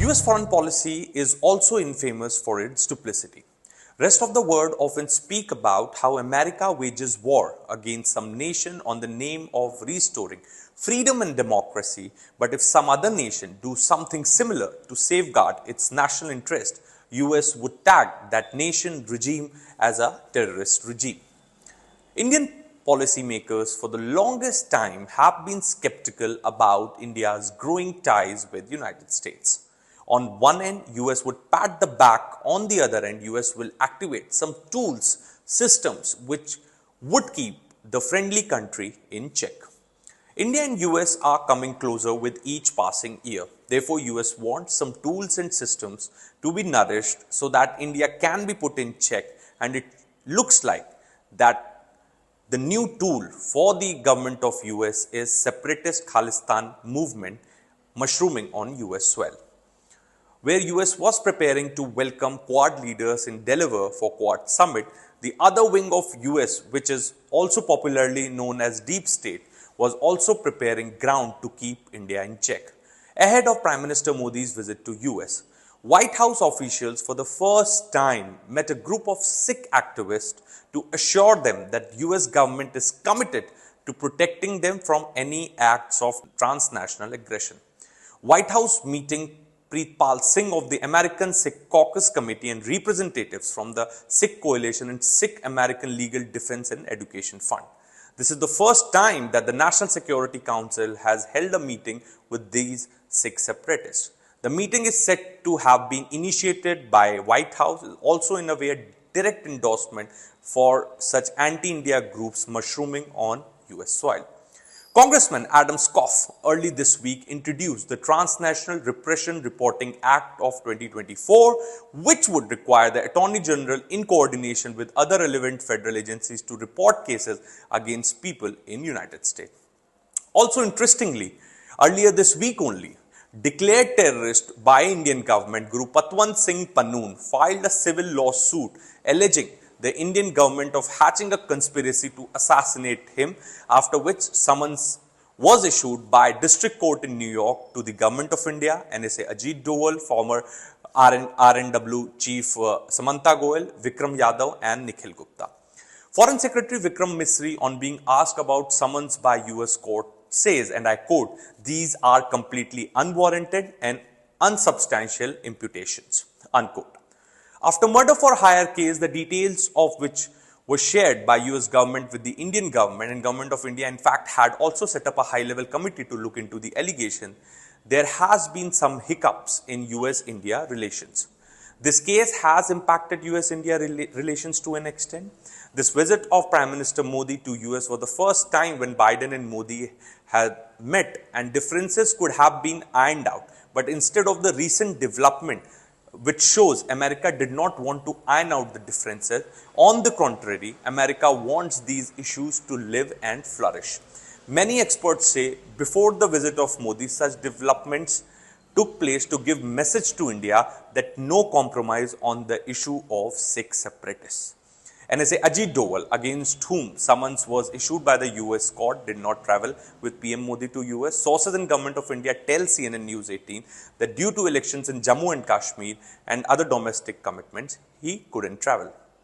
US foreign policy is also infamous for its duplicity. Rest of the world often speak about how America wages war against some nation on the name of restoring freedom and democracy, but if some other nation do something similar to safeguard its national interest, US would tag that nation regime as a terrorist regime. Indian policymakers for the longest time have been skeptical about India's growing ties with United States. On one end, US would pat the back. On the other end, US will activate some tools, systems which would keep the friendly country in check. India and US are coming closer with each passing year. Therefore, US wants some tools and systems to be nourished so that India can be put in check, and it looks like that the new tool for the government of US is separatist Khalistan movement mushrooming on US soil. Where US was preparing to welcome Quad leaders in Delaware for Quad Summit, the other wing of US, which is also popularly known as Deep State, was also preparing ground to keep India in check. Ahead of Prime Minister Modi's visit to US, White House officials for the first time met a group of Sikh activists to assure them that US government is committed to protecting them from any acts of transnational aggression. White House meeting Preetpal Singh of the American Sikh Caucus Committee and representatives from the Sikh Coalition and Sikh American Legal Defense and Education Fund. This is the first time that the National Security Council has held a meeting with these Sikh separatists. The meeting is said to have been initiated by White House, also in a way a direct endorsement for such anti-India groups mushrooming on US soil. Congressman Adam Schiff early this week introduced the Transnational Repression Reporting Act of 2024, which would require the Attorney General in coordination with other relevant federal agencies to report cases against people in United States. Also interestingly, earlier this week only, declared terrorist by Indian government Guru Patwant Singh Pannoon filed a civil lawsuit alleging the Indian government of hatching a conspiracy to assassinate him, after which summons was issued by District Court in New York to the Government of India, NSA Ajit Doval, former RNW Chief Samantha Goel, Vikram Yadav and Nikhil Gupta. Foreign Secretary Vikram Misri, on being asked about summons by US court, says, and I quote, "These are completely unwarranted and unsubstantial imputations," unquote. After murder for hire case, the details of which were shared by US government with the Indian government, and government of India in fact had also set up a high-level committee to look into the allegation, there has been some hiccups in US-India relations. This case has impacted US-India relations to an extent. This visit of Prime Minister Modi to US was the first time when Biden and Modi had met and differences could have been ironed out. But instead of the recent development, which shows America did not want to iron out the differences. On the contrary, America wants these issues to live and flourish. Many experts say before the visit of Modi, such developments took place to give message to India that no compromise on the issue of Sikh separatists. NSA Ajit Doval, against whom summons was issued by the US court, did not travel with PM Modi to US. Sources in Government of India tell CNN News 18 that due to elections in Jammu and Kashmir and other domestic commitments, he couldn't travel.